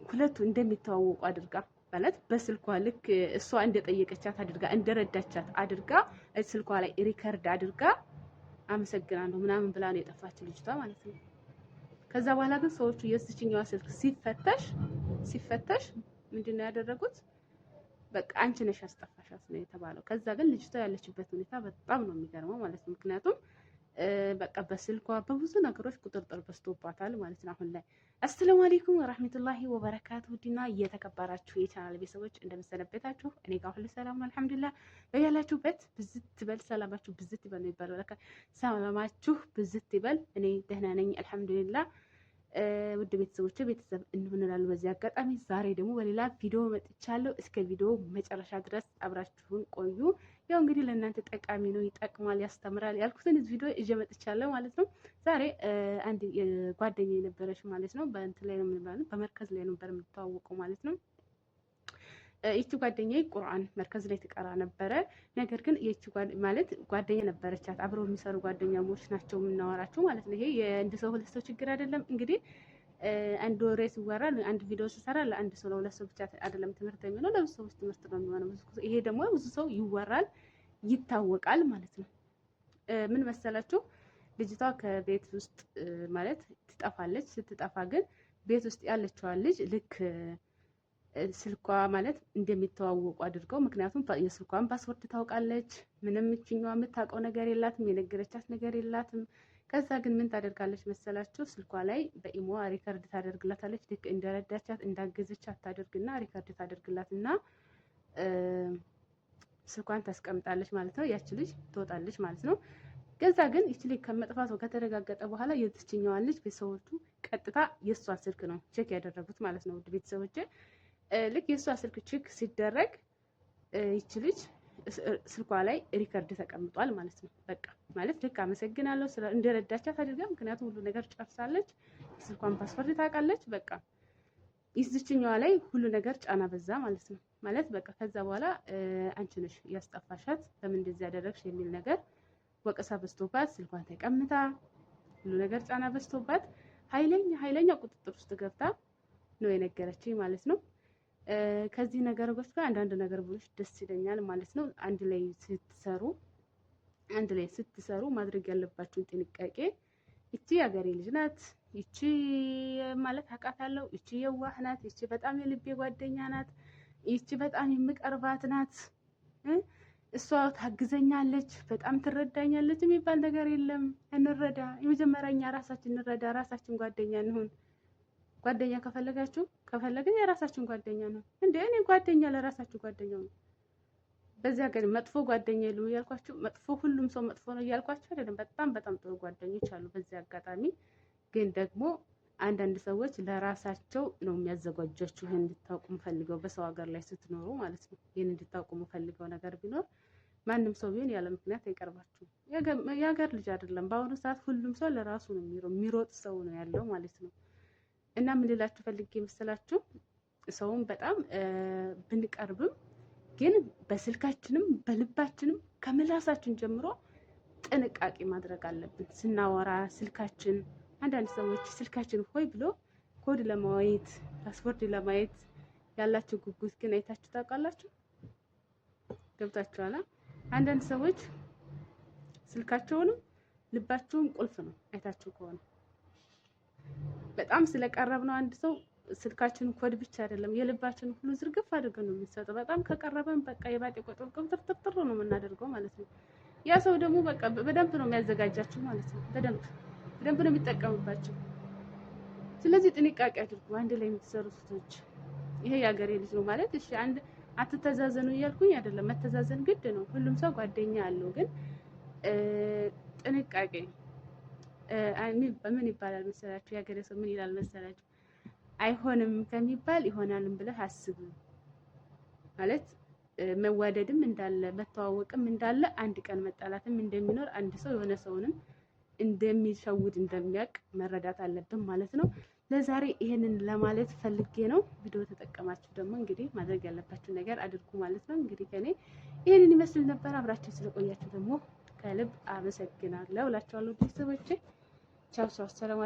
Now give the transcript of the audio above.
ሁለቱ እንደሚተዋወቁ አድርጋ ማለት በስልኳ ልክ እሷ እንደጠየቀቻት አድርጋ እንደረዳቻት አድርጋ ስልኳ ላይ ሪከርድ አድርጋ አመሰግናለሁ ምናምን ብላ ነው የጠፋችው ልጅቷ ማለት ነው። ከዛ በኋላ ግን ሰዎቹ የዚችኛዋ ስልክ ሲፈተሽ ምንድነው ያደረጉት? በቃ አንቺ ነሽ ያስጠፋሻት ነው የተባለው። ከዛ ግን ልጅቷ ያለችበት ሁኔታ በጣም ነው የሚገርመው ማለት ነው። ምክንያቱም በቃ በስልኳ በብዙ ነገሮች ቁጥጥር በዝቶባታል ማለት ነው አሁን ላይ። አሰላሙ አለይኩም ወራህመቱላሂ ወበረካቱ። ዲና እየተከበራችሁ የቻናል ቤተሰቦች እንደምሰነበታችሁ፣ እኔ ጋር ሁሉ ሰላም ነው አልሐምዱሊላህ። በያላችሁበት ብዝት ይበል ሰላማችሁ፣ ብዝት ይበል ነው ይባላል። ሰላማችሁ ብዝት ይበል። እኔ ደህና ነኝ አልሐምዱሊላህ። ውድ ቤተሰቦች ቤተሰብ እንሆናለን። በዚህ አጋጣሚ ዛሬ ደግሞ በሌላ ቪዲዮ መጥቻለሁ። እስከ ቪዲዮ መጨረሻ ድረስ አብራችሁን ቆዩ። ያው እንግዲህ ለእናንተ ጠቃሚ ነው፣ ይጠቅማል፣ ያስተምራል ያልኩትን ቪዲዮ ይዤ መጥቻለሁ ማለት ነው። ዛሬ አንድ ጓደኛዬ የነበረች ማለት ነው በእንትን ላይ ነው የምንባለው፣ በመርከዝ ላይ ነበር የምንተዋወቀው ማለት ነው። ይቺ ጓደኛዬ ቁርአን መርከዝ ላይ ትቀራ ነበረ። ነገር ግን ይቺ ማለት ጓደኛ ነበረቻት፣ አብረው የሚሰሩ ጓደኛሞች ናቸው የምናወራቸው ማለት ነው። ይሄ የአንድ ሰው ሁለት ሰው ችግር አይደለም። እንግዲህ አንድ ወሬ ሲወራ አንድ ቪዲዮ ሲሰራ ለአንድ ሰው ለሁለት ሰው ብቻ አይደለም ትምህርት የሚሆነው፣ ለብዙ ሰዎች ትምህርት ነው የሚሆነው። ይሄ ደግሞ ብዙ ሰው ይወራል፣ ይታወቃል ማለት ነው። ምን መሰላችሁ? ልጅቷ ከቤት ውስጥ ማለት ትጠፋለች። ስትጠፋ ግን ቤት ውስጥ ያለችዋን ልጅ ልክ ስልኳ ማለት እንደሚተዋወቁ አድርገው፣ ምክንያቱም የስልኳን ፓስወርድ ታውቃለች። ምንም እችኛዋ የምታውቀው ነገር የላትም፣ የነገረቻት ነገር የላትም። ከዛ ግን ምን ታደርጋለች መሰላችሁ? ስልኳ ላይ በኢሞ ሪከርድ ታደርግላታለች። ልክ እንደረዳቻት እንዳገዘቻት ታደርግና ሪከርድ ታደርግላትና ስልኳን ታስቀምጣለች ማለት ነው። ያቺ ልጅ ትወጣለች ማለት ነው። ከዛ ግን ይቺ ልጅ ከመጥፋቷ ከተረጋገጠ በኋላ የዚችኛዋን ልጅ ቤተሰቦቹ ቀጥታ የእሷን ስልክ ነው ቼክ ያደረጉት ማለት ነው። ውድ ቤተሰቦቼ ልክ የእሷ ስልክ ቼክ ሲደረግ ይቺ ልጅ ስልኳ ላይ ሪከርድ ተቀምጧል ማለት ነው። በቃ ማለት ልክ አመሰግናለሁ እንደረዳቻት አድርጋ፣ ምክንያቱም ሁሉ ነገር ጨርሳለች፣ ስልኳን ፓስወርድ ታውቃለች። በቃ ይዝችኛዋ ላይ ሁሉ ነገር ጫና በዛ ማለት ነው። ማለት በቃ ከዛ በኋላ አንቺ ነሽ ያስጠፋሻት፣ ለምን እንደዚህ ያደረግሽ የሚል ነገር ወቀሳ በዝቶባት ስልኳን ተቀምጣ ሁሉ ነገር ጫና በዝቶባት ኃይለኛ ቁጥጥር ውስጥ ገብታ ነው የነገረችኝ ማለት ነው። ከዚህ ነገሮች ጋር አንዳንድ ነገር ብሎሽ ደስ ይለኛል ማለት ነው። አንድ ላይ ስትሰሩ ማድረግ ያለባችሁን ጥንቃቄ። እቺ የሀገሬ ልጅ ናት፣ እቺ ማለት አውቃታለሁ፣ እቺ የዋህ ናት፣ እቺ በጣም የልቤ ጓደኛ ናት፣ እቺ በጣም የምቀርባት ናት፣ እሷ ታግዘኛለች፣ በጣም ትረዳኛለች የሚባል ነገር የለም። እንረዳ፣ የመጀመሪያኛ ራሳችን እንረዳ፣ ራሳችን ጓደኛ እንሁን። ጓደኛ ከፈለግን የራሳችን ጓደኛ ነው እንዴ? እኔ ጓደኛ ለራሳችሁ ጓደኛ ነው። በዚህ ሀገር መጥፎ ጓደኛ የለም እያልኳችሁ፣ መጥፎ ሁሉም ሰው መጥፎ ነው እያልኳችሁ አይደለም። በጣም ጥሩ ጓደኞች አሉ። በዚህ አጋጣሚ ግን ደግሞ አንዳንድ ሰዎች ለራሳቸው ነው የሚያዘጋጇችሁ። ይሄን እንድታውቁ ፈልገው በሰው ሀገር ላይ ስትኖሩ ማለት ነው። ይሄን እንድታውቁ ፈልገው ነገር ቢኖር ማንም ሰው ቢሆን ያለ ምክንያት አይቀርባችሁም። የሀገር ልጅ አይደለም። በአሁኑ ሰዓት ሁሉም ሰው ለራሱ ነው የሚሮጥ ሰው ነው ያለው ማለት ነው። እና ምን ልላችሁ ፈልጌ መሰላችሁ? ሰውን በጣም ብንቀርብም ግን በስልካችንም በልባችንም ከምላሳችን ጀምሮ ጥንቃቄ ማድረግ አለብን። ስናወራ ስልካችን አንዳንድ ሰዎች ስልካችን ሆይ ብሎ ኮድ ለማየት ፓስወርድ ለማየት ያላችሁ ጉጉት ግን አይታችሁ ታውቃላችሁ? ገብታችኋል? አንዳንድ ሰዎች ስልካቸውንም ልባቸውም ቁልፍ ነው። አይታችሁ ከሆነ በጣም ስለቀረብ ነው አንድ ሰው ስልካችን ኮድ ብቻ አይደለም የልባችን ሁሉ ዝርግፍ አድርገን ነው የምንሰጠው። በጣም ከቀረበን በቃ የባጤ ቆጥር ጥርጥር ነው የምናደርገው ማለት ነው። ያ ሰው ደግሞ በቃ በደንብ ነው የሚያዘጋጃችሁ ማለት ነው። በደንብ ነው የሚጠቀምባችሁ። ስለዚህ ጥንቃቄ አድርጉ። አንድ ላይ የምትሰሩ ሴቶች፣ ይሄ የሀገሬ ልጅ ነው ማለት እሺ፣ አንድ አትተዛዘኑ እያልኩኝ አይደለም። መተዛዘን ግድ ነው። ሁሉም ሰው ጓደኛ አለው። ግን ጥንቃቄ ምን ይባላል መሰላችሁ? የሀገሬ ሰው ምን ይላል መሰላችሁ? አይሆንም ከሚባል ይሆናልም ብለህ አስብ ማለት መዋደድም እንዳለ መተዋወቅም እንዳለ አንድ ቀን መጣላትም እንደሚኖር አንድ ሰው የሆነ ሰውንም እንደሚሸውድ እንደሚያውቅ መረዳት አለብን ማለት ነው። ለዛሬ ይሄንን ለማለት ፈልጌ ነው። ቪዲዮ ተጠቀማችሁ ደግሞ እንግዲህ ማድረግ ያለባችሁ ነገር አድርጉ ማለት ነው። እንግዲህ ከኔ ይሄንን ይመስል ነበር። አብራችሁ ስለቆያችሁ ደግሞ ከልብ አመሰግናለሁ እላችኋለሁ ቤተሰቦቼ። ቻው ቻው። ሰላም